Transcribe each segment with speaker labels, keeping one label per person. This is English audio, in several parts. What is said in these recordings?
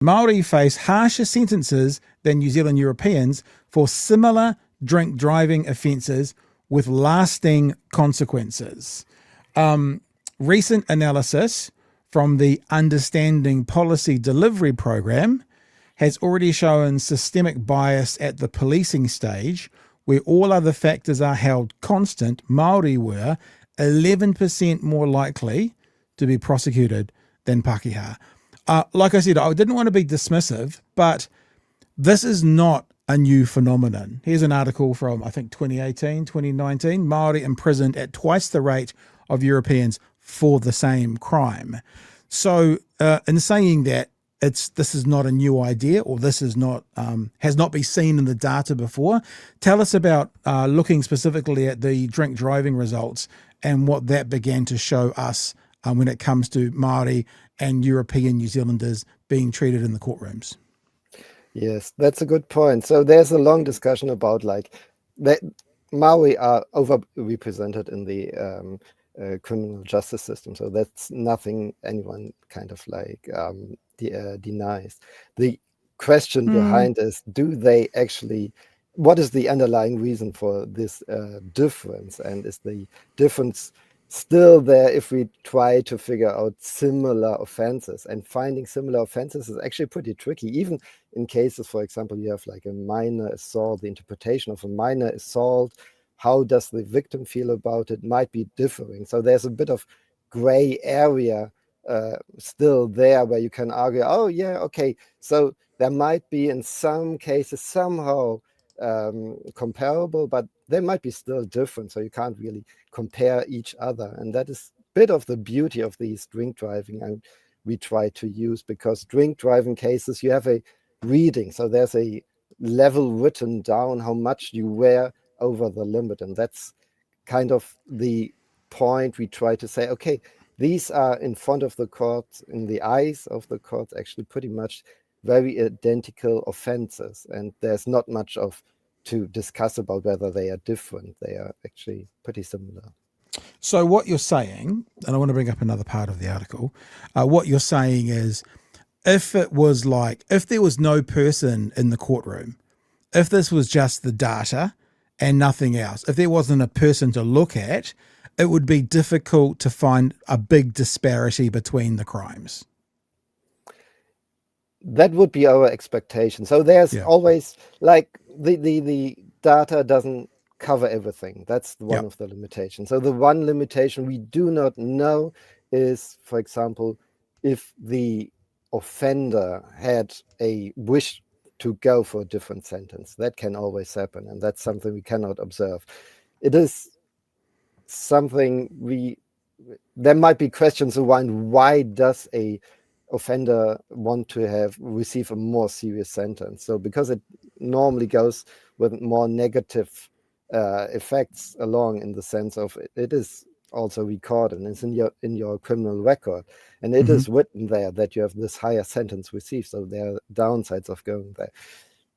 Speaker 1: Māori face harsher sentences than New Zealand Europeans for similar drink driving offences with lasting consequences. Recent analysis from the Understanding Policy Delivery Program has already shown systemic bias at the policing stage, where all other factors are held constant. Māori were 11% more likely to be prosecuted than Pākehā. Like I said, I didn't want to be dismissive, but this is not a new phenomenon. Here's an article from, I think, 2018, 2019. Māori imprisoned at twice the rate of Europeans for the same crime. So in saying that, this is not a new idea, or this is not has not been seen in the data before. Tell us about looking specifically at the drink driving results and what that began to show us when it comes to Māori and European New Zealanders being treated in the courtrooms.
Speaker 2: Yes, that's a good point. So there's a long discussion about that Maori are overrepresented in the criminal justice system. So that's nothing anyone kind of denies. The question behind is, do they actually, what is the underlying reason for this difference? And is the difference still there if we try to figure out similar offenses? And finding similar offenses is actually pretty tricky, even in cases, for example, you have like a minor assault, the interpretation of a minor assault, how does the victim feel about it might be differing. So there's a bit of gray area still there where you can argue, oh yeah, okay, so there might be in some cases somehow comparable, but they might be still different, so you can't really compare each other. And that is a bit of the beauty of these drink driving and we try to use, because drink driving cases, you have a reading, so there's a level written down how much you wear over the limit, and that's kind of the point we try to say, okay, these are in front of the court, in the eyes of the court, actually pretty much very identical offenses, and there's not much to discuss about whether they are different. They are actually pretty similar.
Speaker 1: So what you're saying, and I want to bring up another part of the article, what you're saying is, if there was no person in the courtroom, if this was just the data and nothing else, if there wasn't a person to look at, it would be difficult to find a big disparity between the crimes.
Speaker 2: That would be our expectation. So there's always the data doesn't cover everything. That's one of the limitations. So the one limitation we do not know is, for example, if the offender had a wish to go for a different sentence. That can always happen, and that's something we cannot observe. It is something there might be questions around, why does a offender want to receive a more serious sentence? So because it normally goes with more negative effects along, in the sense of it is also recorded and it's in your criminal record, and it is written there that you have this higher sentence received. So there are downsides of going there.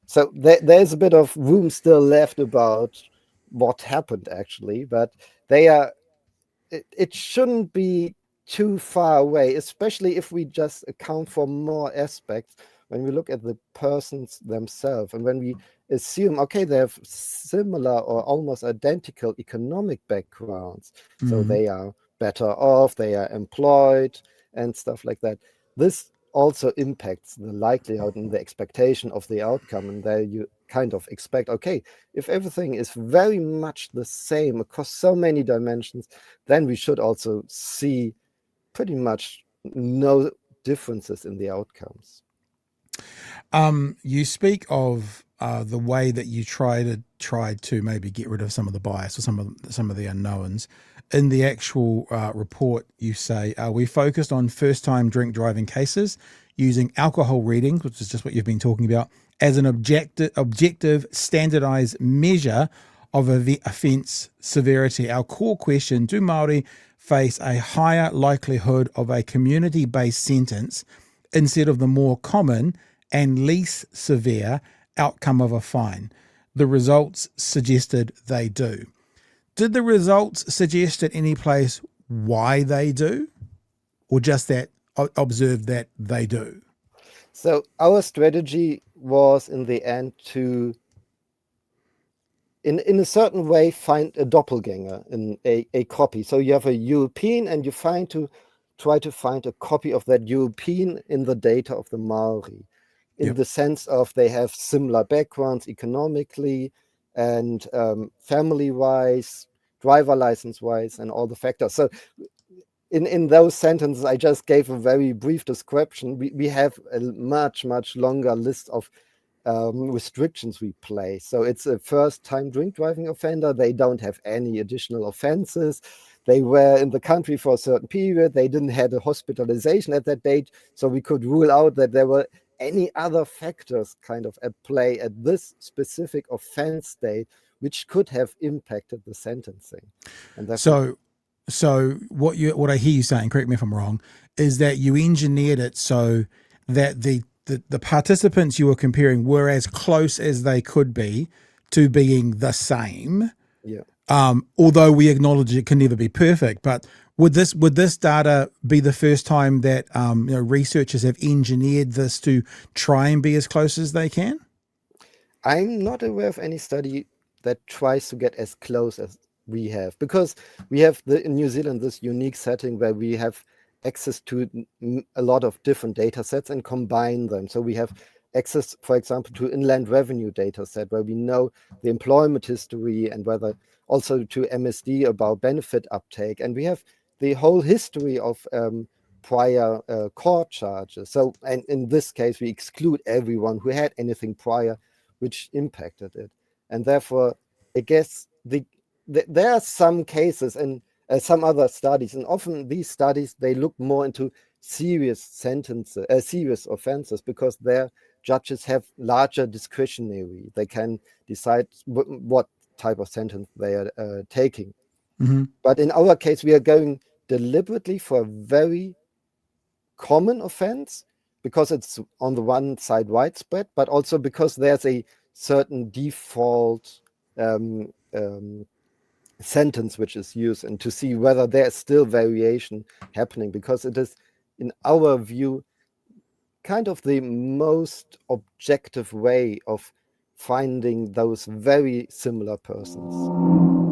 Speaker 2: So there's a bit of room still left about what happened actually, but it shouldn't be too far away, especially if we just account for more aspects when we look at the persons themselves, and when we assume, okay, they have similar or almost identical economic backgrounds, so they are better off, they are employed and stuff like that. This also impacts the likelihood and the expectation of the outcome, and there you kind of expect, okay, if everything is very much the same across so many dimensions, then we should also see pretty much no differences in the outcomes.
Speaker 1: You speak of the way that you tried to maybe get rid of some of the bias or some of the unknowns. In the actual report, you say, we focused on first-time drink driving cases using alcohol readings, which is just what you've been talking about, as an objective standardized measure of offence severity. Our core question, do Māori face a higher likelihood of a community-based sentence instead of the more common and least severe outcome of a fine? The results suggested they do. Did the results suggest at any place why they do, or just that observed that they do?
Speaker 2: So our strategy was in the end to, in a certain way, find a doppelganger in a copy. So you have a European and you try to find a copy of that European in the data of the Maori, in
Speaker 1: Yep.
Speaker 2: the sense of they have similar backgrounds economically and family-wise, driver license-wise, and all the factors. So in those sentences, I just gave a very brief description. We have a much, much longer list of restrictions we place. So it's a first-time drink driving offender. They don't have any additional offenses. They were in the country for a certain period. They didn't have a hospitalization at that date. So we could rule out that there were any other factors kind of at play at this specific offense date, which could have impacted the sentencing. And therefore,
Speaker 1: So what I hear you saying, correct me if I'm wrong, is that you engineered it so that the participants you were comparing were as close as they could be to being the same.
Speaker 2: yeah.
Speaker 1: Although we acknowledge it can never be perfect, but would this data be the first time that researchers have engineered this to try and be as close as they can?
Speaker 2: I'm not aware of any study that tries to get as close as we have, because we have in New Zealand this unique setting where we have access to a lot of different data sets and combine them. So we have access, for example, to inland revenue data set where we know the employment history and whether also to MSD about benefit uptake. And we have the whole history of prior court charges. So, and in this case, we exclude everyone who had anything prior which impacted it. And therefore, I guess there are some cases and some other studies, and often these studies, they look more into serious sentences, serious offenses, because their judges have larger discretionary. They can decide what type of sentence they are taking.
Speaker 1: Mm-hmm.
Speaker 2: But in our case, we are going deliberately for a very common offense because it's on the one side widespread, but also because there's a certain default sentence which is used, and to see whether there's still variation happening, because it is, in our view, kind of the most objective way of finding those very similar persons.